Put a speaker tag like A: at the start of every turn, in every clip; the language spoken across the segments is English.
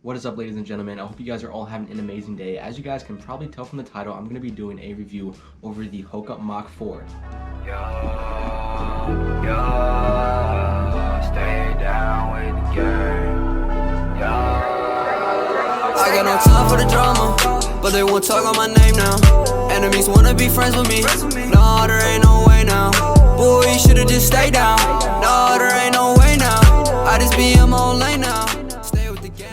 A: What is up, ladies and gentlemen? I hope you guys are all having an amazing day. As you guys can probably tell from the title, I'm going to be doing a review over the Hoka Mach 4.
B: Stay down with the game. I got no time for the drama, but they won't talk on my name now. Enemies wanna be friends with me. No, there ain't no way now. Boy, you should've just stayed down. No, there ain't no way now. I just be in my own lane now.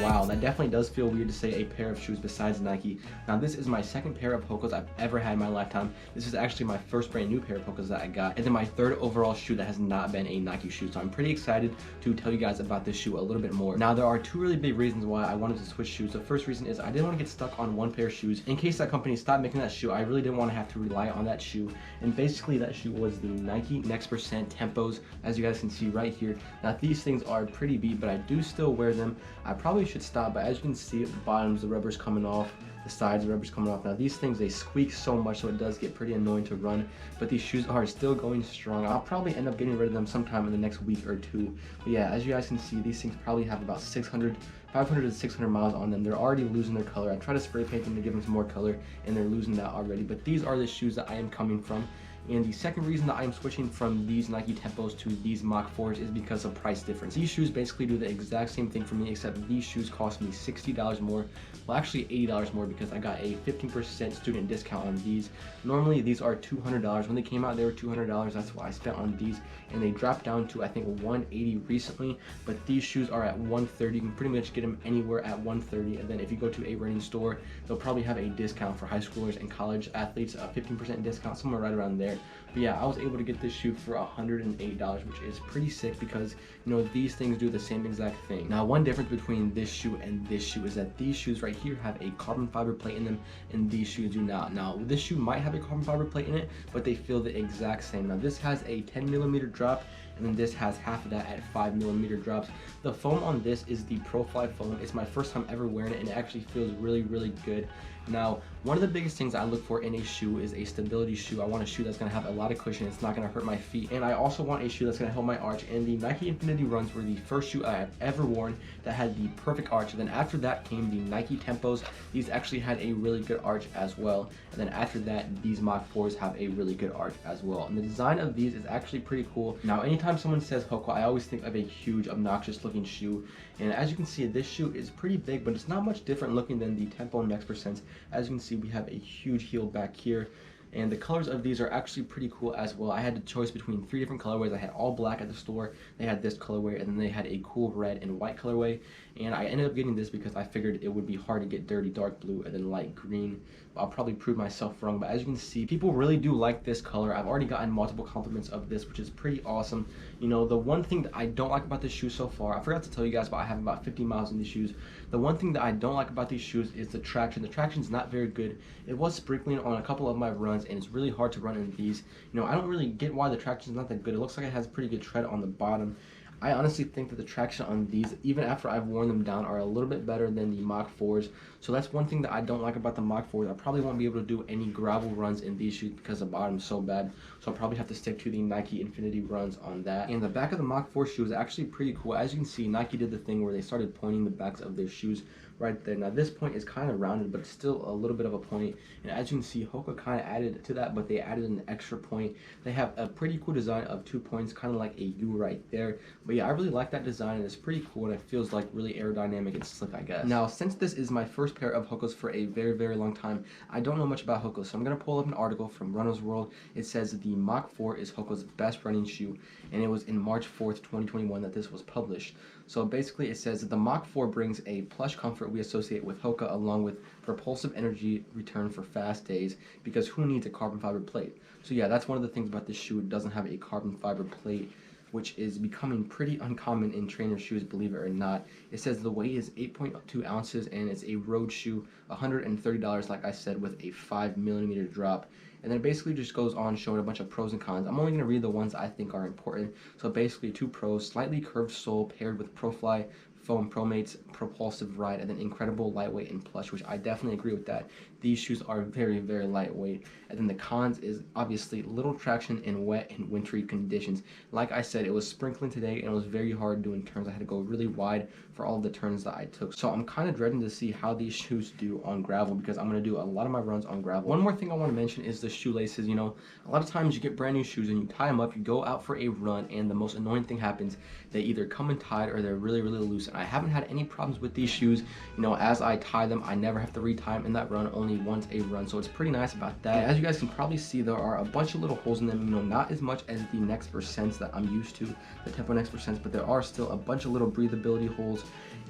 A: Wow, that definitely does feel weird to say a pair of shoes besides Nike. Now, this is my second pair of Hokas I've ever had in my lifetime. This is actually my first brand new pair of Hokas that I got, and then my third overall shoe that has not been a Nike shoe. So I'm pretty excited to tell you guys about this shoe a little bit more. Now, there are two really big reasons why I wanted to switch shoes. The first reason is I didn't want to get stuck on one pair of shoes. In case that company stopped making that shoe, I really didn't want to have to rely on that shoe. And basically, that shoe was the Nike Next Percent Tempos, as you guys can see right here. Now, these things are pretty beat, but I do still wear them. I probably should stop, but as you can see at the bottoms, the rubber's coming off, the sides, the rubber's coming off. Now, these things, they squeak so much, so it does get pretty annoying to run, but these shoes are still going strong. I'll probably end up getting rid of them sometime in the next week or two. But yeah, as you guys can see, these things probably have about 500 to 600 miles on them. They're already losing their color. I try to spray paint them to give them some more color, and they're losing that already. But these are the shoes that I am coming from. And the second reason that I am switching from these Nike Tempos to these Mach 4s is because of price difference. These shoes basically do the exact same thing for me, except these shoes cost me $60 more. Well, actually $80 more, because I got a 15% student discount on these. Normally these are $200. When they came out, they were $200. That's what I spent on these, and they dropped down to I think $180 recently. But these shoes are at $130. You can pretty much get them anywhere at $130. And then if you go to a running store, they'll probably have a discount for high schoolers and college athletes, a 15% discount, somewhere right around there. But yeah, I was able to get this shoe for $108, which is pretty sick because, you know, these things do the same exact thing. Now, one difference between this shoe and this shoe is that these shoes right here have a carbon fiber plate in them, and these shoes do not. Now, this shoe might have a carbon fiber plate in it, but they feel the exact same. Now, this has a 10mm drop, and then this has half of that at 5mm drops. The foam on this is the Pro-Fly foam. It's my first time ever wearing it, and it actually feels really, really good. Now, one of the biggest things I look for in a shoe is a stability shoe. I want a shoe that's going to have a lot of cushion. It's not going to hurt my feet. And I also want a shoe that's going to help my arch. And the Nike Infinity Runs were the first shoe I have ever worn that had the perfect arch. And then after that came the Nike Tempos. These actually had a really good arch as well. And then after that, these Mach 4s have a really good arch as well. And the design of these is actually pretty cool. Now, anytime someone says Hoka, I always think of a huge, obnoxious looking shoe. And as you can see, this shoe is pretty big, but it's not much different looking than the Tempo Next Percent. As you can see, we have a huge heel back here, and the colors of these are actually pretty cool as well. I had the choice between 3 different colorways. I had all black at the store, they had this colorway, and then they had a cool red and white colorway. And I ended up getting this because I figured it would be hard to get dirty dark blue and then light green. I'll probably prove myself wrong, but as you can see, people really do like this color. I've already gotten multiple compliments of this, which is pretty awesome. You know, the one thing that I don't like about this shoe so far, I forgot to tell you guys, but I have about 50 miles in these shoes. The one thing that I don't like about these shoes is the traction. The traction is not very good. It was sprinkling on a couple of my runs, and it's really hard to run in these. You know, I don't really get why the traction is not that good. It looks like it has pretty good tread on the bottom. I honestly think that the traction on these, even after I've worn them down, are a little bit better than the Mach 4s. So that's one thing that I don't like about the Mach 4s. I probably won't be able to do any gravel runs in these shoes because the bottom's so bad. So I'll probably have to stick to the Nike Infinity Runs on that. And the back of the Mach 4 shoe is actually pretty cool. As you can see, Nike did the thing where they started pointing the backs of their shoes right there. Now, this point is kind of rounded, but it's still a little bit of a point. And as you can see, Hoka kind of added to that, but they added an extra point. They have a pretty cool design of 2 points, kind of like a U right there. But yeah, I really like that design, and it's pretty cool, and it feels like really aerodynamic and slick, I guess. Now, since this is my first pair of Hokas for a very, very long time, I don't know much about Hoka, so I'm going to pull up an article from Runner's World. It says the Mach 4 is Hoka's best running shoe, and it was in March 4th, 2021 that this was published. So basically it says that the Mach 4 brings a plush comfort we associate with Hoka, along with propulsive energy return for fast days, because who needs a carbon fiber plate? So yeah, that's one of the things about this shoe. It doesn't have a carbon fiber plate, which is becoming pretty uncommon in trainer shoes, believe it or not. It says the weight is 8.2 ounces, and it's a road shoe, $130, like I said, with a 5mm drop. And then it basically just goes on showing a bunch of pros and cons. I'm only going to read the ones I think are important. So basically, 2 pros: slightly curved sole paired with Pro-Fly foam ProMate's propulsive ride, and then incredible lightweight and plush, which I definitely agree with that. These shoes are very, very lightweight. And then the cons is obviously little traction in wet and wintry conditions. Like I said, it was sprinkling today, and it was very hard doing turns. I had to go really wide for all of the turns that I took. So I'm kind of dreading to see how these shoes do on gravel, because I'm going to do a lot of my runs on gravel. One more thing I want to mention is the shoelaces. You know, a lot of times you get brand new shoes and you tie them up, you go out for a run, and the most annoying thing happens. They either come untied or they're really loose. And I haven't had any problems with these shoes. You know, as I tie them, I never have to retie them in that run, only once a run. So it's pretty nice about that. And as you guys can probably see, there are a bunch of little holes in them. You know, not as much as the Next Percents that I'm used to, the Tempo Next Percents, but there are still a bunch of little breathability holes.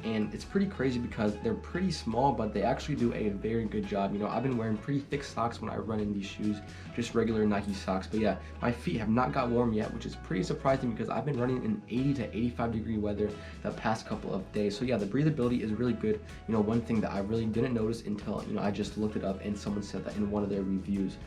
A: And it's pretty crazy because they're pretty small, but they actually do a very good job. You know, I've been wearing pretty thick socks when I run in these shoes, just regular Nike socks. But yeah, my feet have not got warm yet, which is pretty surprising because I've been running in 80 to 85 degree weather the past couple of days. So yeah, the breathability is really good. You know, one thing that I really didn't notice until, you know, I just looked it up and someone said that in one of their reviews.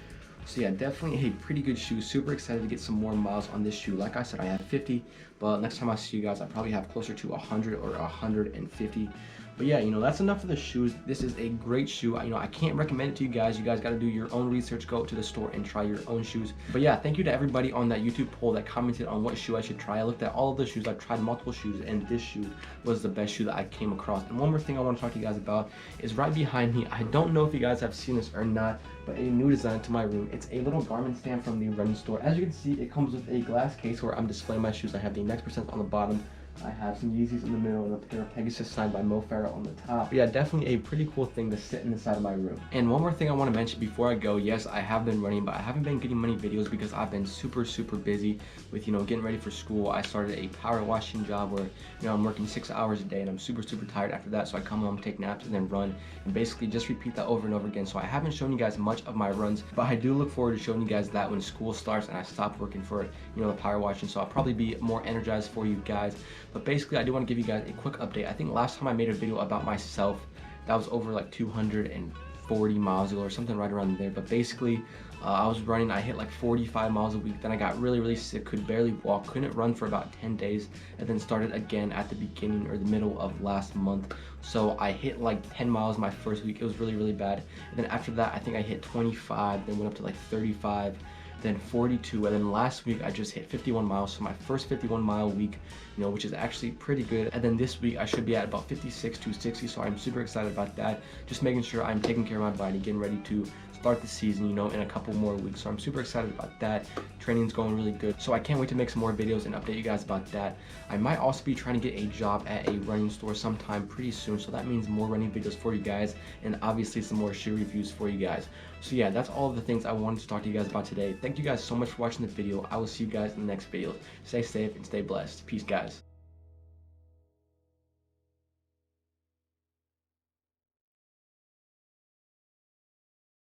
A: So yeah, definitely a pretty good shoe. Super excited to get some more miles on this shoe. Like I said, I have 50, but next time I see you guys, I probably have closer to 100 or 150. But yeah, you know, that's enough for the shoes. This is a great shoe. You know, I can't recommend it to you guys. You guys got to do your own research, go to the store and try your own shoes. But yeah, thank you to everybody on that YouTube poll that commented on what shoe I should try. I looked at all of the shoes. I've tried multiple shoes, and this shoe was the best shoe that I came across. And one more thing I want to talk to you guys about is right behind me. I don't know if you guys have seen this or not, but a new design to my room. It's a little garment stand from the running store. As you can see, it comes with a glass case where I'm displaying my shoes. I have the Next Percent on the bottom. I have some Yeezys in the middle and a pair of Pegasus signed by Mo Farah on the top. But yeah, definitely a pretty cool thing to sit in the side of my room. And one more thing I want to mention before I go, yes, I have been running, but I haven't been getting many videos because I've been super busy with, you know, getting ready for school. I started a power washing job where, you know, I'm working 6 hours a day and I'm super tired after that. So I come home, take naps, and then run, and basically just repeat that over and over again. So I haven't shown you guys much of my runs, but I do look forward to showing you guys that when school starts and I stop working for, you know, the power washing. So I'll probably be more energized for you guys. But basically, I do want to give you guys a quick update. I think last time I made a video about myself, that was over like 240 miles ago or something right around there. But basically, I was running, I hit like 45 miles a week. Then I got really sick, could barely walk, couldn't run for about 10 days, and then started again at the beginning or the middle of last month. So I hit like 10 miles my first week. It was really bad. And then after that, I think I hit 25, then went up to like 35, then 42, and then last week I just hit 51 miles. So my first 51 mile week, you know, which is actually pretty good. And then this week I should be at about 56 to 60, so I'm super excited about that. Just making sure I'm taking care of my body, getting ready to start the season, you know, in a couple more weeks. So I'm super excited about that. Training's going really good, so I can't wait to make some more videos and update you guys about that. I might also be trying to get a job at a running store sometime pretty soon, so that means more running videos for you guys, and obviously some more shoe reviews for you guys. So yeah, that's all of the things I wanted to talk to you guys about today. Thank you guys so much for watching the video. I will see you guys in the next video. Stay safe and stay blessed. Peace, guys.